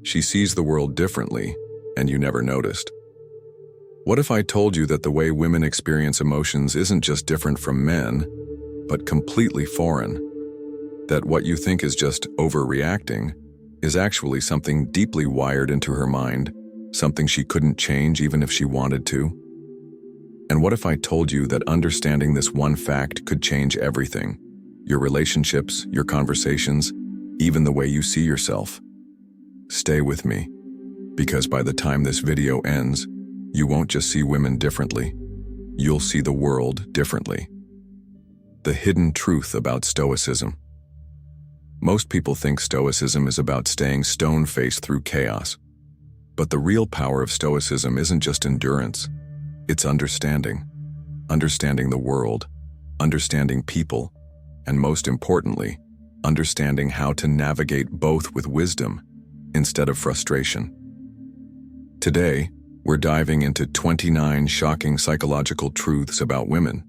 She sees the world differently, and you never noticed. What if I told you that the way women experience emotions isn't just different from men, but completely foreign? That what you think is just overreacting is actually something deeply wired into her mind, something she couldn't change even if she wanted to? And what if I told you that understanding this one fact could change everything? Your relationships, your conversations, even the way you see yourself. Stay with me, because by the time this video ends, you won't just see women differently, you'll see the world differently. The hidden truth about Stoicism. Most people think Stoicism is about staying stone-faced through chaos. But the real power of Stoicism isn't just endurance, it's understanding. Understanding the world, understanding people, and most importantly, understanding how to navigate both with wisdom instead of frustration. Today, we're diving into 29 shocking psychological truths about women.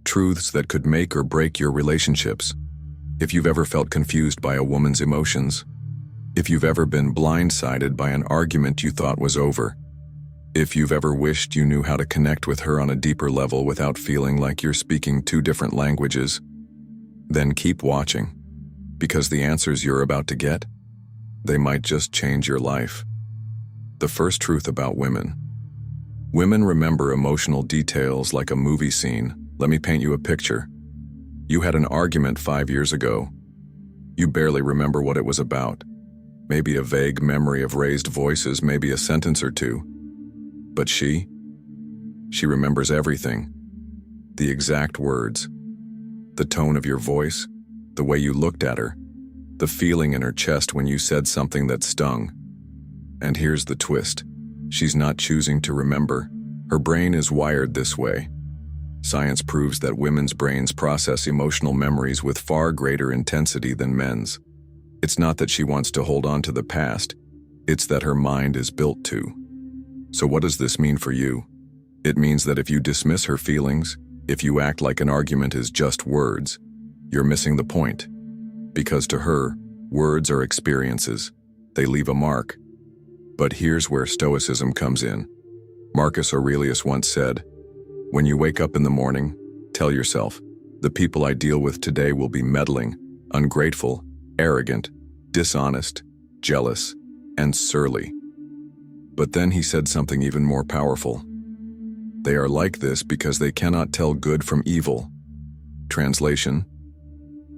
Truths that could make or break your relationships. If you've ever felt confused by a woman's emotions, if you've ever been blindsided by an argument you thought was over, if you've ever wished you knew how to connect with her on a deeper level without feeling like you're speaking two different languages, then keep watching, because the answers you're about to get, they might just change your life. The first truth about women. Women remember emotional details like a movie scene. Let me paint you a picture. You had an argument 5 years ago. You barely remember what it was about. Maybe a vague memory of raised voices, maybe a sentence or two. But she remembers everything. The exact words, the tone of your voice, the way you looked at her, the feeling in her chest when you said something that stung. And here's the twist. She's not choosing to remember. Her brain is wired this way. Science proves that women's brains process emotional memories with far greater intensity than men's. It's not that she wants to hold on to the past, it's that her mind is built to. So what does this mean for you? It means that if you dismiss her feelings, if you act like an argument is just words, you're missing the point. Because to her, words are experiences. They leave a mark. But here's where Stoicism comes in. Marcus Aurelius once said, "When you wake up in the morning, tell yourself, the people I deal with today will be meddling, ungrateful, arrogant, dishonest, jealous, and surly." But then he said something even more powerful. They are like this because they cannot tell good from evil. Translation: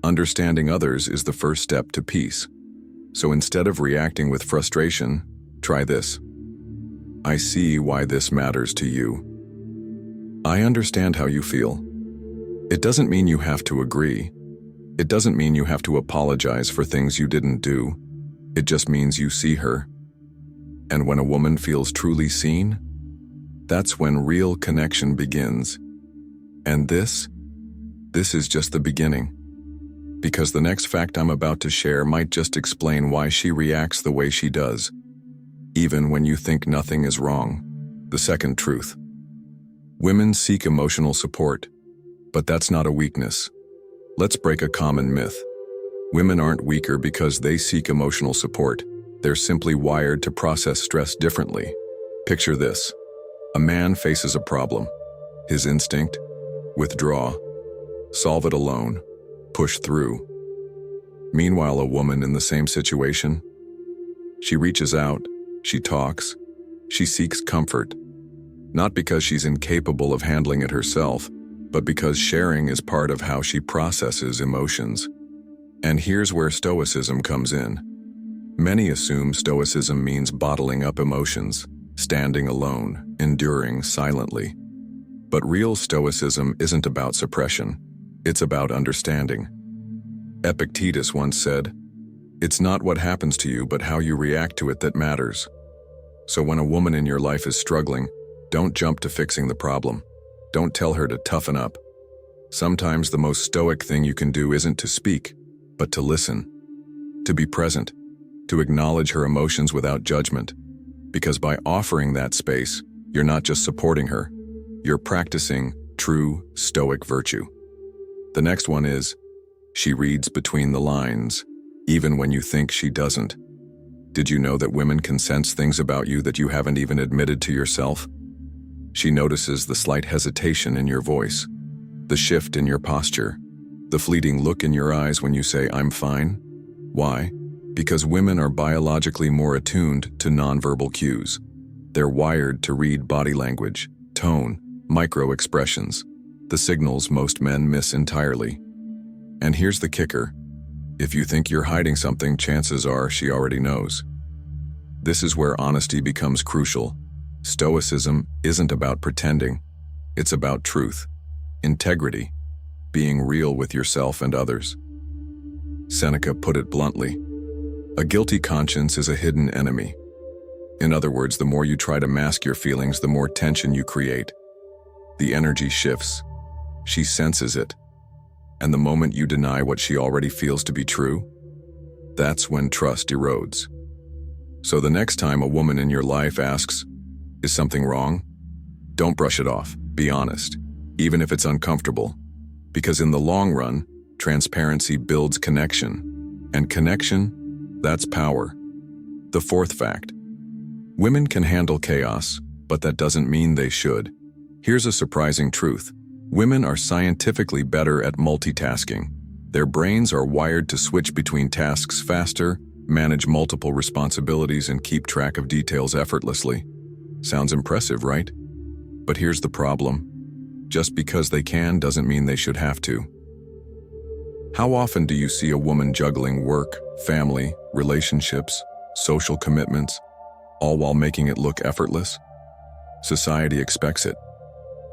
understanding others is the first step to peace. So instead of reacting with frustration, try this. I see why this matters to you. I understand how you feel. It doesn't mean you have to agree. It doesn't mean you have to apologize for things you didn't do. It just means you see her. And when a woman feels truly seen, that's when real connection begins. And this is just the beginning. Because the next fact I'm about to share might just explain why she reacts the way she does, even when you think nothing is wrong. The second truth. Women seek emotional support, but that's not a weakness. Let's break a common myth. Women aren't weaker because they seek emotional support. They're simply wired to process stress differently. Picture this. A man faces a problem. His instinct? Withdraw. Solve it alone. Push through. Meanwhile, a woman in the same situation? She reaches out. She talks. She seeks comfort. Not because she's incapable of handling it herself, but because sharing is part of how she processes emotions. And here's where Stoicism comes in. Many assume Stoicism means bottling up emotions, standing alone, enduring silently. But real Stoicism isn't about suppression. It's about understanding. Epictetus once said, "It's not what happens to you, but how you react to it that matters." So when a woman in your life is struggling, don't jump to fixing the problem. Don't tell her to toughen up. Sometimes the most stoic thing you can do isn't to speak, but to listen. To be present. To acknowledge her emotions without judgment. Because by offering that space, you're not just supporting her. You're practicing true stoic virtue. The next one is, she reads between the lines, even when you think she doesn't. Did you know that women can sense things about you that you haven't even admitted to yourself? She notices the slight hesitation in your voice, the shift in your posture, the fleeting look in your eyes when you say, "I'm fine." Why? Because women are biologically more attuned to nonverbal cues. They're wired to read body language, tone, micro-expressions, the signals most men miss entirely. And here's the kicker. If you think you're hiding something, chances are she already knows. This is where honesty becomes crucial. Stoicism isn't about pretending. It's about truth, integrity, being real with yourself and others. Seneca put it bluntly, "A guilty conscience is a hidden enemy." In other words, the more you try to mask your feelings, the more tension you create. The energy shifts. She senses it. And the moment you deny what she already feels to be true, that's when trust erodes. So the next time a woman in your life asks, "Is something wrong?" don't brush it off. Be honest, even if it's uncomfortable. Because in the long run, transparency builds connection. And connection, that's power. The fourth fact. Women can handle chaos, but that doesn't mean they should. Here's a surprising truth. Women are scientifically better at multitasking. Their brains are wired to switch between tasks faster, manage multiple responsibilities, and keep track of details effortlessly. Sounds impressive, right? But here's the problem. Just because they can doesn't mean they should have to. How often do you see a woman juggling work, family, relationships, social commitments, all while making it look effortless? Society expects it.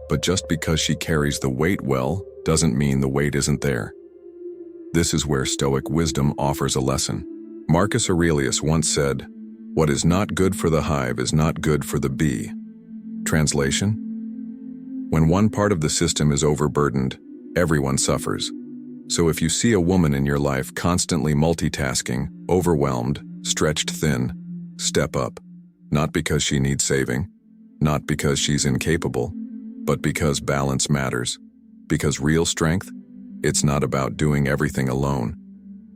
But just because she carries the weight well doesn't mean the weight isn't there. This is where Stoic wisdom offers a lesson. Marcus Aurelius once said, "What is not good for the hive is not good for the bee." Translation? When one part of the system is overburdened, everyone suffers. So if you see a woman in your life constantly multitasking, overwhelmed, stretched thin, step up. Not because she needs saving, not because she's incapable, but because balance matters. Because real strength, it's not about doing everything alone.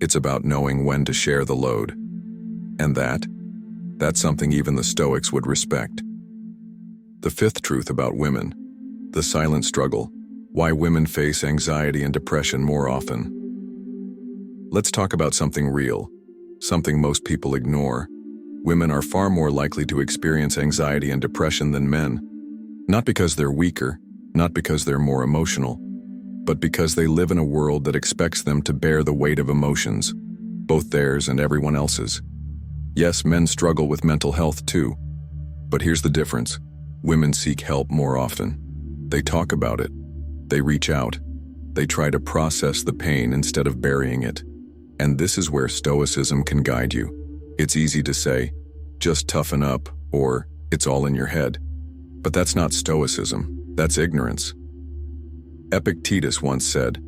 It's about knowing when to share the load. And that's something even the Stoics would respect. The fifth truth about women, the silent struggle, why women face anxiety and depression more often. Let's talk about something real, something most people ignore. Women are far more likely to experience anxiety and depression than men. Not because they're weaker, not because they're more emotional, but because they live in a world that expects them to bear the weight of emotions, both theirs and everyone else's. Yes, men struggle with mental health too, but here's the difference. Women seek help more often. They talk about it. They reach out. They try to process the pain instead of burying it. And this is where Stoicism can guide you. It's easy to say, "Just toughen up," or "It's all in your head." But that's not Stoicism. That's ignorance. Epictetus once said,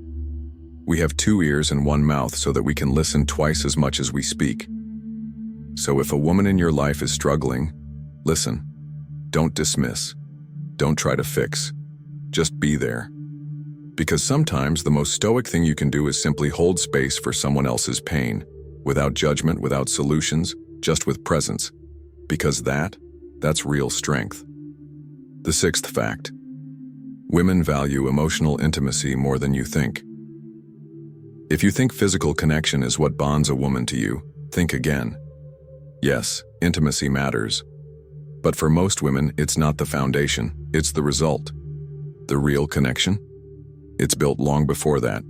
"We have 2 ears and 1 mouth so that we can listen twice as much as we speak." So if a woman in your life is struggling, listen. Don't dismiss. Don't try to fix. Just be there. Because sometimes the most stoic thing you can do is simply hold space for someone else's pain, without judgment, without solutions, just with presence. Because that's real strength. The sixth fact. Women value emotional intimacy more than you think. If you think physical connection is what bonds a woman to you, think again. Yes, intimacy matters. But for most women, it's not the foundation, it's the result. The real connection? It's built long before that.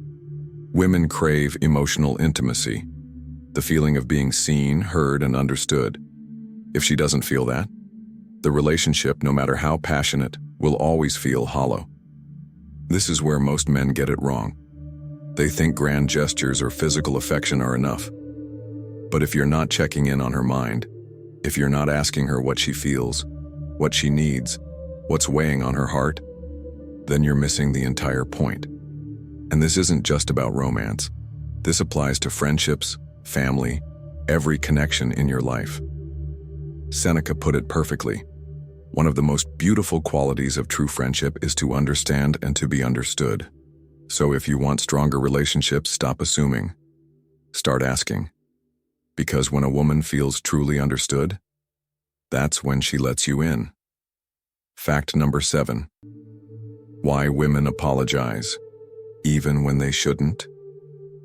Women crave emotional intimacy, the feeling of being seen, heard, and understood. If she doesn't feel that, the relationship, no matter how passionate, will always feel hollow. This is where most men get it wrong. They think grand gestures or physical affection are enough. But if you're not checking in on her mind, if you're not asking her what she feels, what she needs, what's weighing on her heart, then you're missing the entire point. And this isn't just about romance. This applies to friendships, family, every connection in your life. Seneca put it perfectly. One of the most beautiful qualities of true friendship is to understand and to be understood. So if you want stronger relationships, stop assuming. Start asking. Because when a woman feels truly understood, that's when she lets you in. Fact number 7. Why women apologize, even when they shouldn't.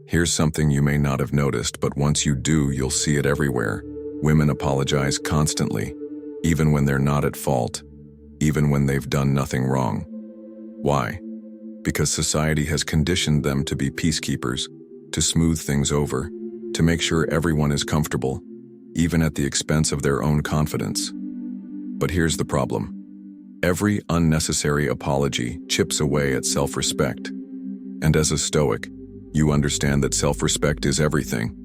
Here's something you may not have noticed, but once you do, you'll see it everywhere. Women apologize constantly, even when they're not at fault, even when they've done nothing wrong. Why? Because society has conditioned them to be peacekeepers, to smooth things over, to make sure everyone is comfortable, even at the expense of their own confidence. But here's the problem. Every unnecessary apology chips away at self-respect. And as a Stoic, you understand that self-respect is everything.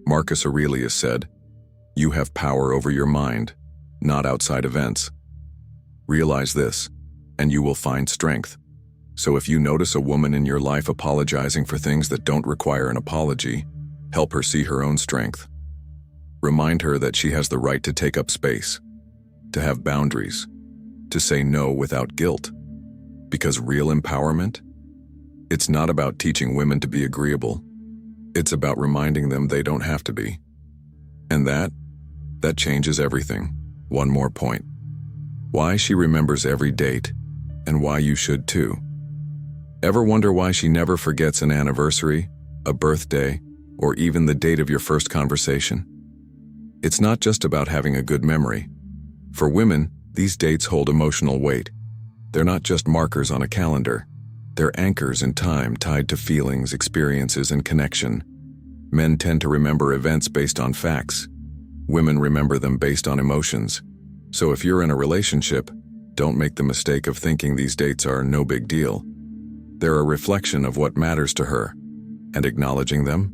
Marcus Aurelius said, "You have power over your mind, not outside events." Realize this, and you will find strength. So if you notice a woman in your life apologizing for things that don't require an apology, help her see her own strength. Remind her that she has the right to take up space, to have boundaries, to say no without guilt. Because real empowerment, it's not about teaching women to be agreeable. It's about reminding them they don't have to be. And that changes everything. One more point. Why she remembers every date, and why you should too. Ever wonder why she never forgets an anniversary, a birthday, or even the date of your first conversation? It's not just about having a good memory. For women, these dates hold emotional weight. They're not just markers on a calendar. They're anchors in time tied to feelings, experiences, and connection. Men tend to remember events based on facts. Women remember them based on emotions. So if you're in a relationship, don't make the mistake of thinking these dates are no big deal. They're a reflection of what matters to her. And acknowledging them?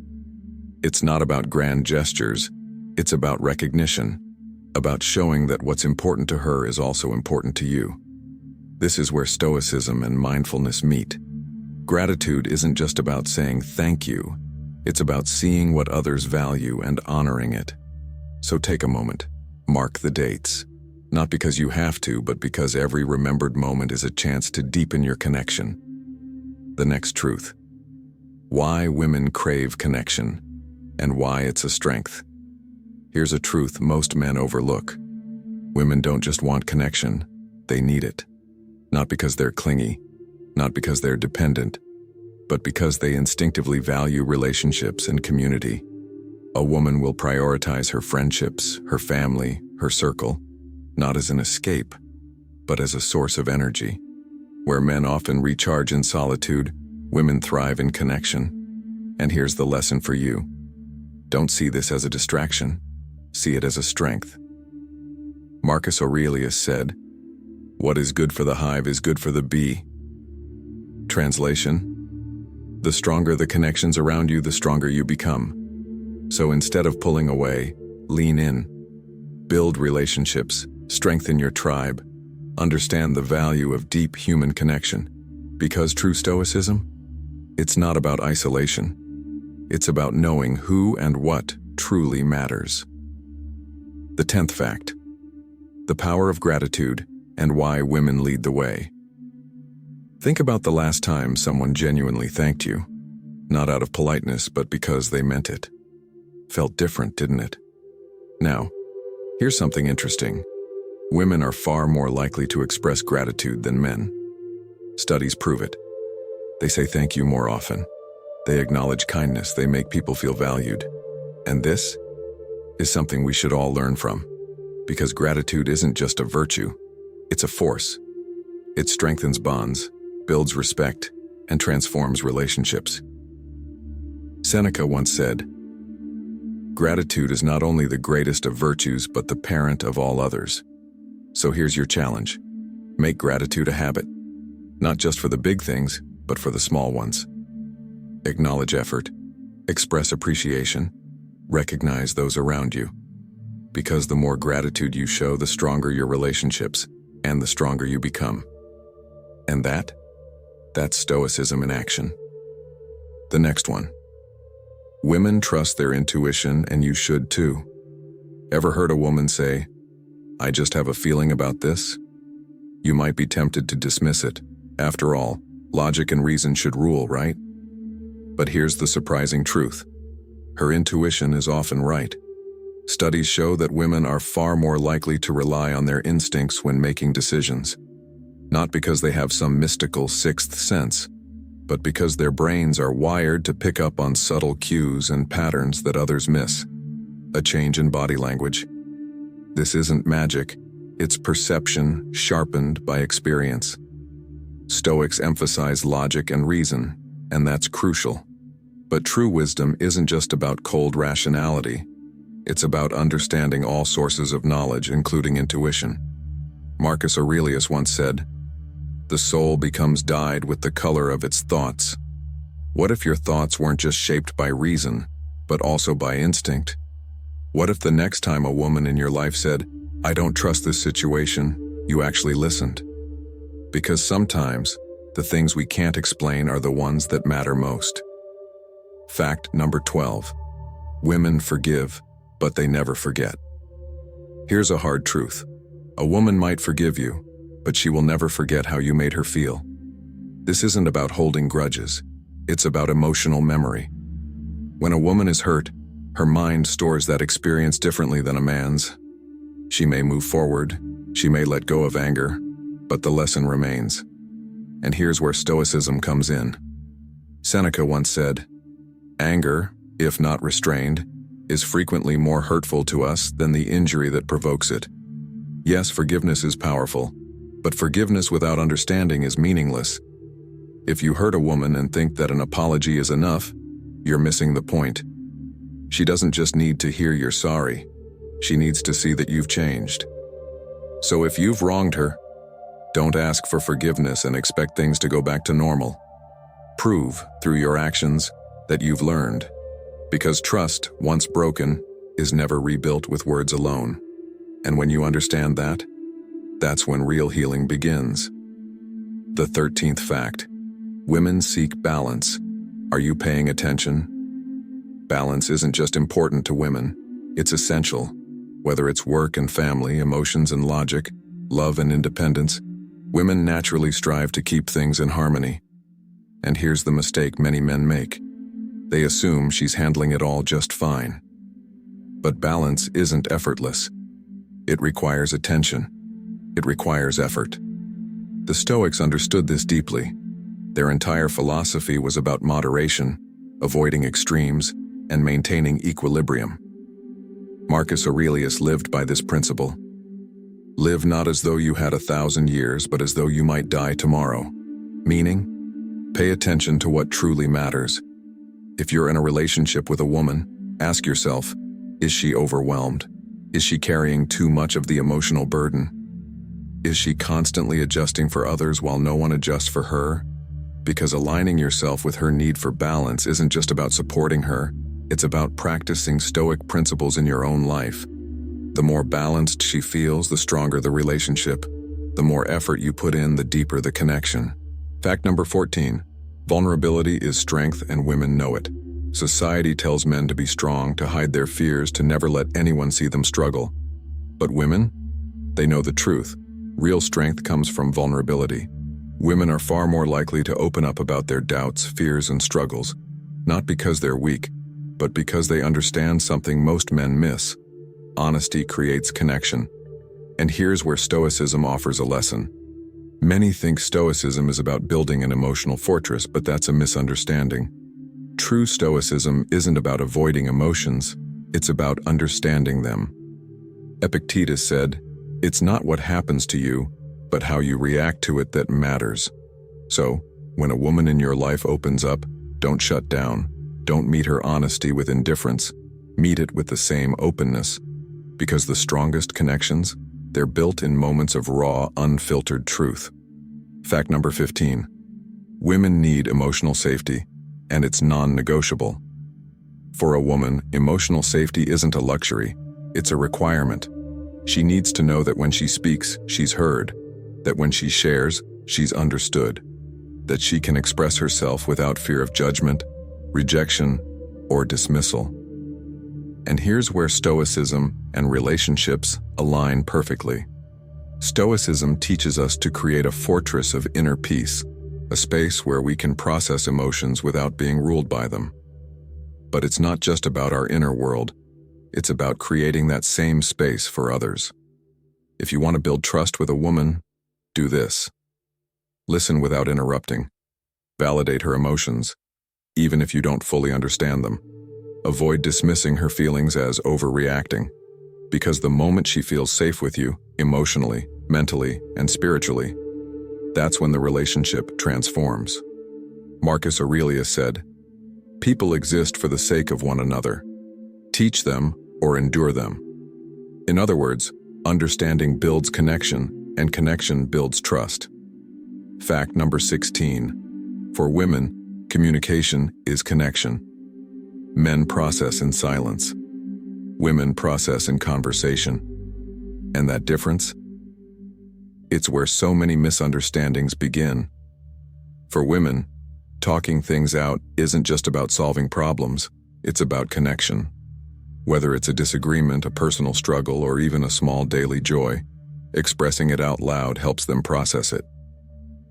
It's not about grand gestures. It's about recognition. About showing that what's important to her is also important to you. This is where Stoicism and mindfulness meet. Gratitude isn't just about saying thank you. It's about seeing what others value and honoring it. So take a moment. Mark the dates. Not because you have to, but because every remembered moment is a chance to deepen your connection. The next truth. Why women crave connection, and why it's a strength. Here's a truth most men overlook. Women don't just want connection, they need it. Not because they're clingy, not because they're dependent, but because they instinctively value relationships and community. A woman will prioritize her friendships, her family, her circle, not as an escape, but as a source of energy. Where men often recharge in solitude, women thrive in connection. And here's the lesson for you. Don't see this as a distraction. See it as a strength. Marcus Aurelius said, "What is good for the hive is good for the bee." Translation: the stronger the connections around you, the stronger you become. So instead of pulling away, lean in. Build relationships, strengthen your tribe, understand the value of deep human connection. Because true Stoicism? It's not about isolation. It's about knowing who and what truly matters. The 10th fact. The power of gratitude and why women lead the way. Think about the last time someone genuinely thanked you. Not out of politeness, but because they meant it. Felt different, didn't it? Now, here's something interesting. Women are far more likely to express gratitude than men. Studies prove it. They say thank you more often. They acknowledge kindness. They make people feel valued. And this is something we should all learn from. Because gratitude isn't just a virtue, it's a force. It strengthens bonds, builds respect, and transforms relationships. Seneca once said, "Gratitude is not only the greatest of virtues, but the parent of all others." So here's your challenge. Make gratitude a habit. Not just for the big things, but for the small ones. Acknowledge effort. Express appreciation. Recognize those around you. Because the more gratitude you show, the stronger your relationships, and the stronger you become. And that's Stoicism in action. The next one. Women trust their intuition, and you should too. Ever heard a woman say, "I just have a feeling about this"? You might be tempted to dismiss it. After all, logic and reason should rule, right? But here's the surprising truth. Her intuition is often right. Studies show that women are far more likely to rely on their instincts when making decisions, not because they have some mystical sixth sense, but because their brains are wired to pick up on subtle cues and patterns that others miss. A change in body language. This isn't magic, it's perception sharpened by experience. Stoics emphasize logic and reason, and that's crucial. But true wisdom isn't just about cold rationality. It's about understanding all sources of knowledge, including intuition. Marcus Aurelius once said, "The soul becomes dyed with the color of its thoughts." What if your thoughts weren't just shaped by reason, but also by instinct? What if the next time a woman in your life said, "I don't trust this situation," you actually listened? Because sometimes, the things we can't explain are the ones that matter most. Fact number 12. Women forgive, but they never forget. Here's a hard truth. A woman might forgive you, but she will never forget how you made her feel. This isn't about holding grudges. It's about emotional memory. When a woman is hurt, her mind stores that experience differently than a man's. She may move forward, she may let go of anger, but the lesson remains. And here's where Stoicism comes in. Seneca once said, "Anger, if not restrained, is frequently more hurtful to us than the injury that provokes it." Yes, forgiveness is powerful, but forgiveness without understanding is meaningless. If you hurt a woman and think that an apology is enough, you're missing the point. She doesn't just need to hear you're sorry. She needs to see that you've changed. So if you've wronged her, don't ask for forgiveness and expect things to go back to normal. Prove, through your actions, that you've learned. Because trust, once broken, is never rebuilt with words alone. And when you understand that, that's when real healing begins. The 13th fact. Women seek balance. Are you paying attention? Balance isn't just important to women, it's essential. Whether it's work and family, emotions and logic, love and independence, women naturally strive to keep things in harmony. And here's the mistake many men make. They assume she's handling it all just fine. But balance isn't effortless. It requires attention. It requires effort. The Stoics understood this deeply. Their entire philosophy was about moderation, avoiding extremes, and maintaining equilibrium. Marcus Aurelius lived by this principle. Live not as though you had 1,000 years, but as though you might die tomorrow. Meaning, pay attention to what truly matters. If you're in a relationship with a woman, ask yourself, is she overwhelmed? Is she carrying too much of the emotional burden? Is she constantly adjusting for others while no one adjusts for her? Because aligning yourself with her need for balance isn't just about supporting her, it's about practicing Stoic principles in your own life. The more balanced she feels, the stronger the relationship. The more effort you put in, the deeper the connection. Fact number 14. Vulnerability is strength and women know it. Society tells men to be strong, to hide their fears, to never let anyone see them struggle. But women? They know the truth. Real strength comes from vulnerability. Women are far more likely to open up about their doubts, fears, and struggles, not because they're weak, but because they understand something most men miss. Honesty creates connection. And here's where Stoicism offers a lesson. Many think Stoicism is about building an emotional fortress, but that's a misunderstanding. True Stoicism isn't about avoiding emotions, it's about understanding them. Epictetus said, "It's not what happens to you, but how you react to it that matters." So, when a woman in your life opens up, don't shut down. Don't meet her honesty with indifference. Meet it with the same openness. Because the strongest connections, they're built in moments of raw, unfiltered truth. Fact number 15. Women need emotional safety, and it's non-negotiable. For a woman, emotional safety isn't a luxury, it's a requirement. She needs to know that when she speaks, she's heard, that when she shares, she's understood, that she can express herself without fear of judgment, rejection, or dismissal. And here's where Stoicism and relationships align perfectly. Stoicism teaches us to create a fortress of inner peace, a space where we can process emotions without being ruled by them. But it's not just about our inner world. It's about creating that same space for others. If you want to build trust with a woman, do this. Listen without interrupting. Validate her emotions, even if you don't fully understand them. Avoid dismissing her feelings as overreacting, because the moment she feels safe with you, emotionally, mentally, and spiritually, that's when the relationship transforms. Marcus Aurelius said, "People exist for the sake of one another. Teach them or endure them." In other words, understanding builds connection, and connection builds trust. Fact number 16. For women, communication is connection. Men process in silence. Women process in conversation. And that difference? It's where so many misunderstandings begin. For women, talking things out isn't just about solving problems, it's about connection. Whether it's a disagreement, a personal struggle, or even a small daily joy, expressing it out loud helps them process it.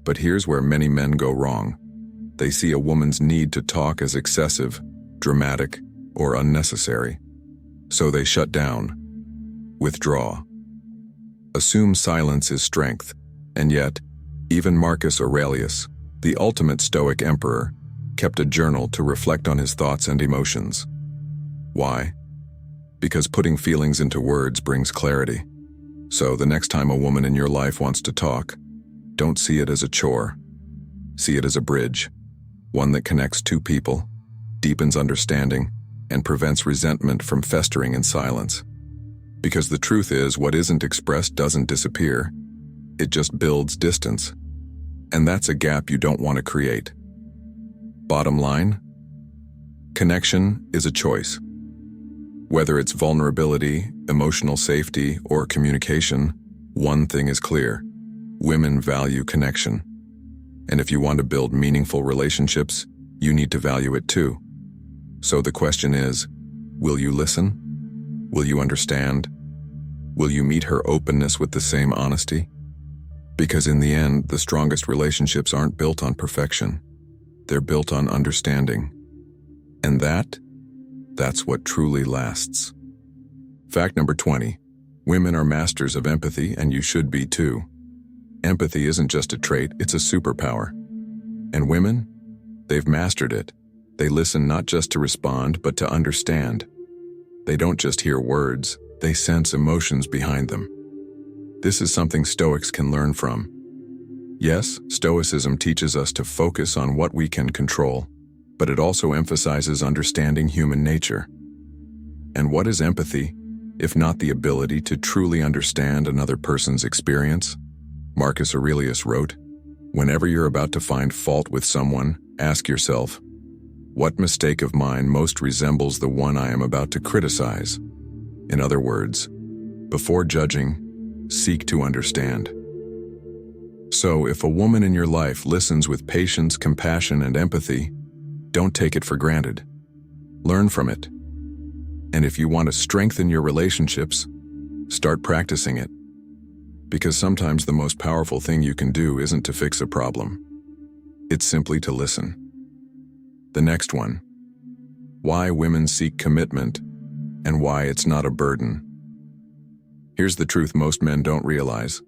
But here's where many men go wrong. They see a woman's need to talk as excessive, dramatic, or unnecessary. So they shut down, withdraw, assume silence is strength, and yet, even Marcus Aurelius, the ultimate Stoic emperor, kept a journal to reflect on his thoughts and emotions. Why? Because putting feelings into words brings clarity. So the next time a woman in your life wants to talk, don't see it as a chore. See it as a bridge, one that connects two people, deepens understanding, and prevents resentment from festering in silence. Because the truth is, what isn't expressed doesn't disappear. It just builds distance. And that's a gap you don't want to create. Bottom line, connection is a choice. Whether it's vulnerability, emotional safety, or communication, one thing is clear: women value connection. And if you want to build meaningful relationships, you need to value it too. So the question is, will you listen? Will you understand? Will you meet her openness with the same honesty? Because in the end, the strongest relationships aren't built on perfection. They're built on understanding. And that's what truly lasts. Fact number 20. Women are masters of empathy, and you should be too. Empathy isn't just a trait, it's a superpower. And women? They've mastered it. They listen not just to respond, but to understand. They don't just hear words, they sense emotions behind them. This is something Stoics can learn from. Yes, Stoicism teaches us to focus on what we can control, but it also emphasizes understanding human nature. And what is empathy, if not the ability to truly understand another person's experience? Marcus Aurelius wrote, "Whenever you're about to find fault with someone, ask yourself, what mistake of mine most resembles the one I am about to criticize?" In other words, before judging, seek to understand. So if a woman in your life listens with patience, compassion, and empathy, don't take it for granted. Learn from it. And if you want to strengthen your relationships, start practicing it. Because sometimes the most powerful thing you can do isn't to fix a problem. It's simply to listen. The next one. Why women seek commitment and why it's not a burden. Here's the truth most men don't realize.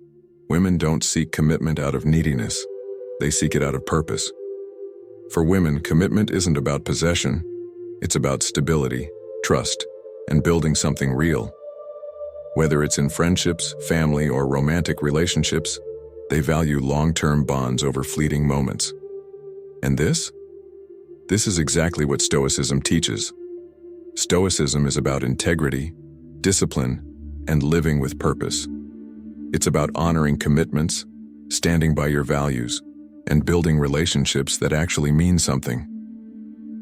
Women don't seek commitment out of neediness. They seek it out of purpose. For women, commitment isn't about possession. It's about stability, trust, and building something real. Whether it's in friendships, family, or romantic relationships, they value long-term bonds over fleeting moments. And this is exactly what Stoicism teaches. Stoicism is about integrity, discipline, and living with purpose. It's about honoring commitments, standing by your values, and building relationships that actually mean something.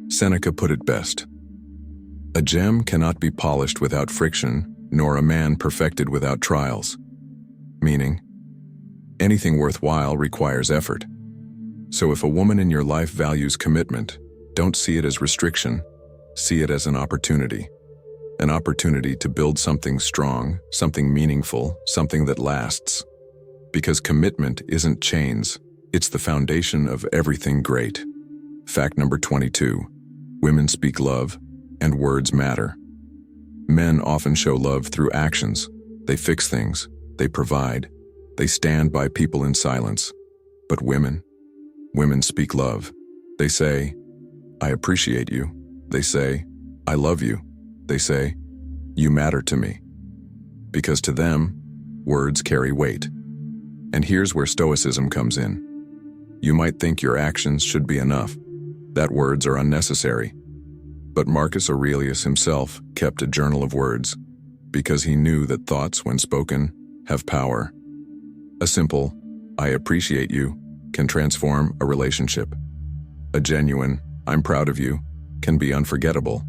Seneca put it best. A gem cannot be polished without friction, nor a man perfected without trials. Meaning, anything worthwhile requires effort. So if a woman in your life values commitment, don't see it as restriction, see it as an opportunity. An opportunity to build something strong, something meaningful, something that lasts. Because commitment isn't chains, it's the foundation of everything great. Fact number 22. Women speak love, and words matter. Men often show love through actions. They fix things, they provide, they stand by people in silence. But women speak love. They say, I appreciate you. They say, I love you. They say, you matter to me. Because to them, words carry weight. And here's where Stoicism comes in. You might think your actions should be enough, that words are unnecessary. But Marcus Aurelius himself kept a journal of words because he knew that thoughts, when spoken, have power. A simple, I appreciate you, can transform a relationship. A genuine, I'm proud of you, can be unforgettable.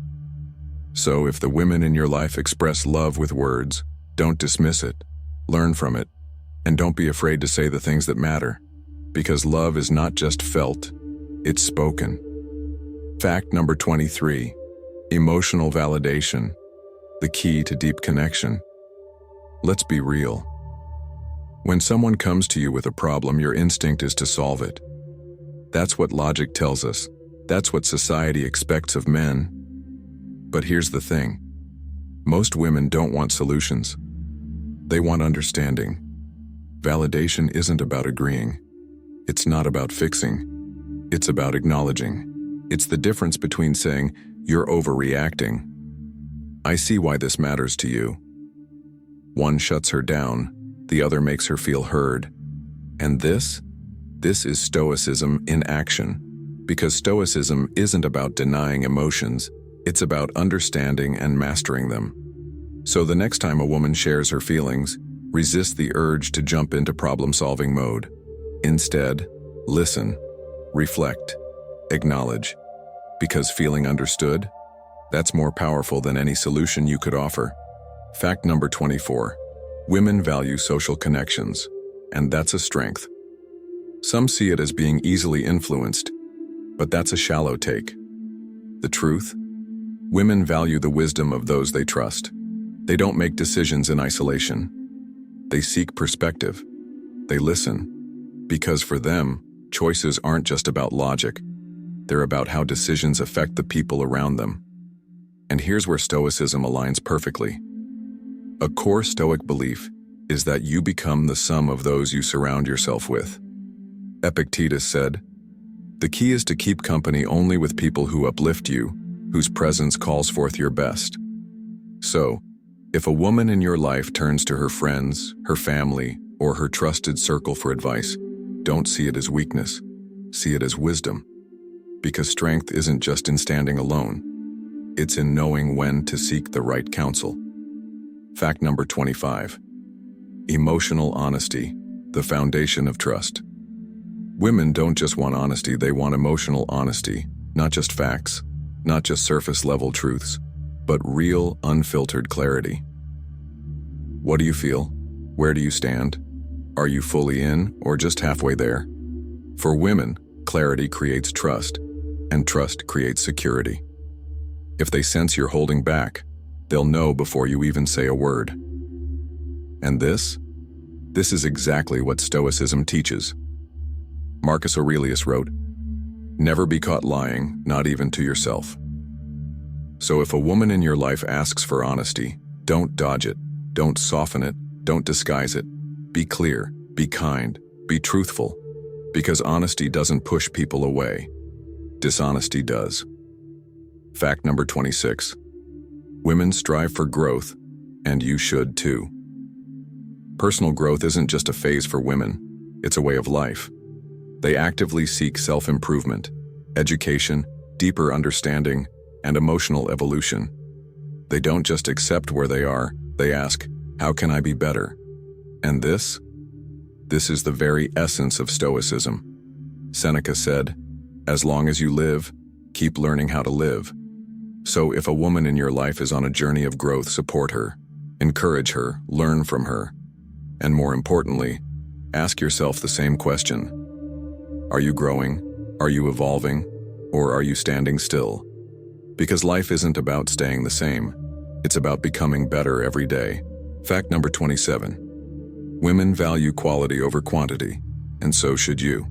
So if the women in your life express love with words, don't dismiss it, learn from it, and don't be afraid to say the things that matter, because love is not just felt, it's spoken. Fact number 23, emotional validation, the key to deep connection. Let's be real. When someone comes to you with a problem, your instinct is to solve it. That's what logic tells us. That's what society expects of men. But here's the thing. Most women don't want solutions. They want understanding. Validation isn't about agreeing. It's not about fixing. It's about acknowledging. It's the difference between saying, you're overreacting. I see why this matters to you. One shuts her down, the other makes her feel heard. And this is Stoicism in action. Because Stoicism isn't about denying emotions, it's about understanding and mastering them. So the next time a woman shares her feelings, resist the urge to jump into problem-solving mode. Instead, listen, reflect, acknowledge. Because feeling understood, that's more powerful than any solution you could offer. Fact number 24. Women value social connections, and that's a strength. Some see it as being easily influenced, but that's a shallow take. The truth? Women value the wisdom of those they trust. They don't make decisions in isolation. They seek perspective. They listen. Because for them, choices aren't just about logic. They're about how decisions affect the people around them. And here's where Stoicism aligns perfectly. A core Stoic belief is that you become the sum of those you surround yourself with. Epictetus said, the key is to keep company only with people who uplift you, whose presence calls forth your best. So, if a woman in your life turns to her friends, her family, or her trusted circle for advice, don't see it as weakness, see it as wisdom. Because strength isn't just in standing alone, it's in knowing when to seek the right counsel. Fact number 25. Emotional honesty, the foundation of trust. Women don't just want honesty, they want emotional honesty, not just facts, not just surface-level truths, but real, unfiltered clarity. What do you feel? Where do you stand? Are you fully in or just halfway there? For women, clarity creates trust, and trust creates security. If they sense you're holding back, they'll know before you even say a word. And this is exactly what Stoicism teaches. Marcus Aurelius wrote, never be caught lying, not even to yourself. So if a woman in your life asks for honesty, don't dodge it, don't soften it, don't disguise it. Be clear, be kind, be truthful, because honesty doesn't push people away. Dishonesty does. Fact number 26. Women strive for growth, and you should too. Personal growth isn't just a phase for women, it's a way of life. They actively seek self-improvement, education, deeper understanding, and emotional evolution. They don't just accept where they are, they ask, how can I be better? And this is the very essence of Stoicism. Seneca said, as long as you live, keep learning how to live. So if a woman in your life is on a journey of growth, support her, encourage her, learn from her. And more importantly, ask yourself the same question. Are you growing? Are you evolving? Or are you standing still? Because life isn't about staying the same. It's about becoming better every day. Fact number 27. Women value quality over quantity, and so should you.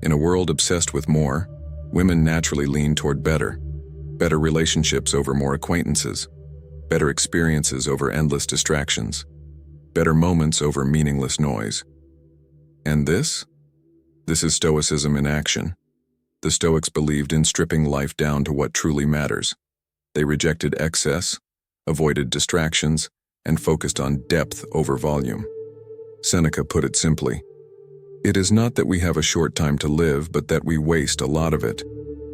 In a world obsessed with more, women naturally lean toward better relationships over more acquaintances, better experiences over endless distractions, better moments over meaningless noise. And this? This is Stoicism in action. The Stoics believed in stripping life down to what truly matters. They rejected excess, avoided distractions, and focused on depth over volume. Seneca put it simply, "It is not that we have a short time to live, but that we waste a lot of it."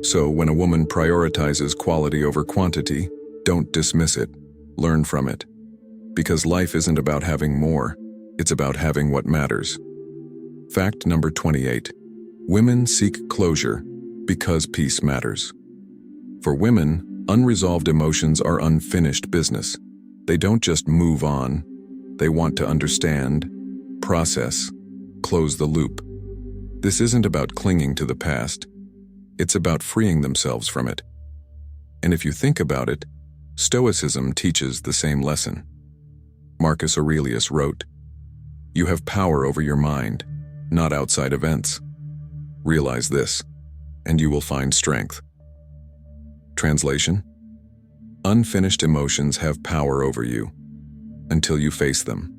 So when a woman prioritizes quality over quantity, don't dismiss it, learn from it. Because life isn't about having more, it's about having what matters. Fact number 28. Women seek closure because peace matters. For women, unresolved emotions are unfinished business. They don't just move on. They want to understand, process, close the loop. This isn't about clinging to the past. It's about freeing themselves from it. And if you think about it, Stoicism teaches the same lesson. Marcus Aurelius wrote, "You have power over your mind, not outside events. Realize this, and you will find strength." Translation: unfinished emotions have power over you until you face them.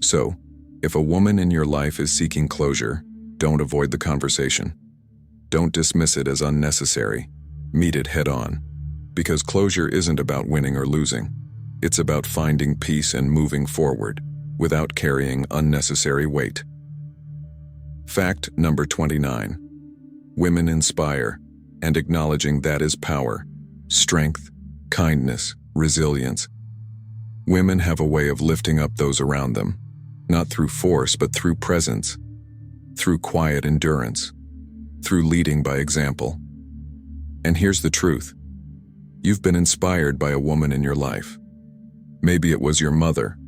So, if a woman in your life is seeking closure, don't avoid the conversation. Don't dismiss it as unnecessary. Meet it head on. Because closure isn't about winning or losing. It's about finding peace and moving forward without carrying unnecessary weight. Fact number 29. Women inspire, and acknowledging that is power, strength, kindness, resilience. Women have a way of lifting up those around them, not through force but through presence, through quiet endurance, through leading by example. And here's the truth. You've been inspired by a woman in your life. Maybe it was your mother,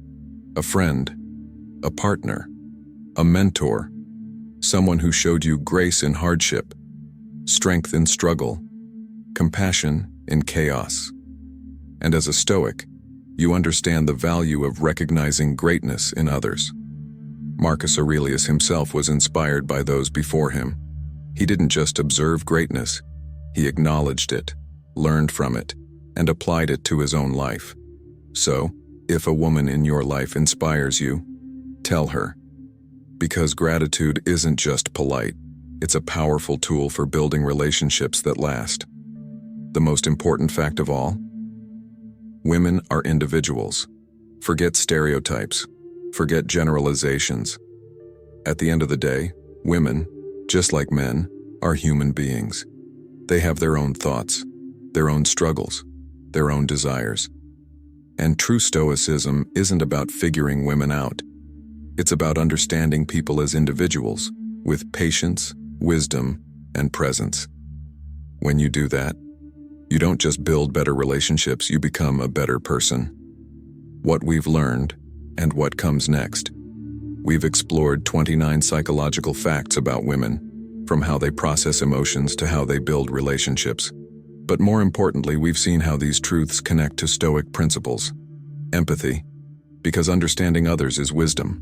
a friend, a partner, a mentor, someone who showed you grace in hardship, strength in struggle, compassion in chaos. And as a Stoic, you understand the value of recognizing greatness in others. Marcus Aurelius himself was inspired by those before him. He didn't just observe greatness, he acknowledged it, learned from it, and applied it to his own life. So, if a woman in your life inspires you, tell her. Because gratitude isn't just polite, it's a powerful tool for building relationships that last. The most important fact of all? Women are individuals. Forget stereotypes. Forget generalizations. At the end of the day, women, just like men, are human beings. They have their own thoughts, their own struggles, their own desires. And true Stoicism isn't about figuring women out. It's about understanding people as individuals, with patience, wisdom, and presence. When you do that, you don't just build better relationships, you become a better person. What we've learned, and what comes next. We've explored 29 psychological facts about women, from how they process emotions to how they build relationships. But more importantly, we've seen how these truths connect to Stoic principles. Empathy, because understanding others is wisdom.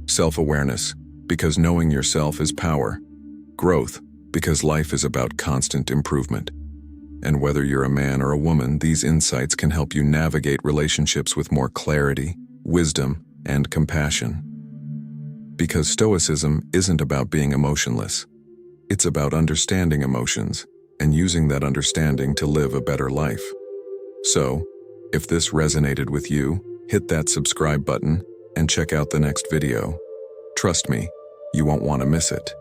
Self-awareness, because knowing yourself is power. Growth, because life is about constant improvement. And whether you're a man or a woman, these insights can help you navigate relationships with more clarity, wisdom, and compassion. Because Stoicism isn't about being emotionless. It's about understanding emotions and using that understanding to live a better life. So, if this resonated with you, hit that subscribe button and check out the next video. Trust me, you won't want to miss it.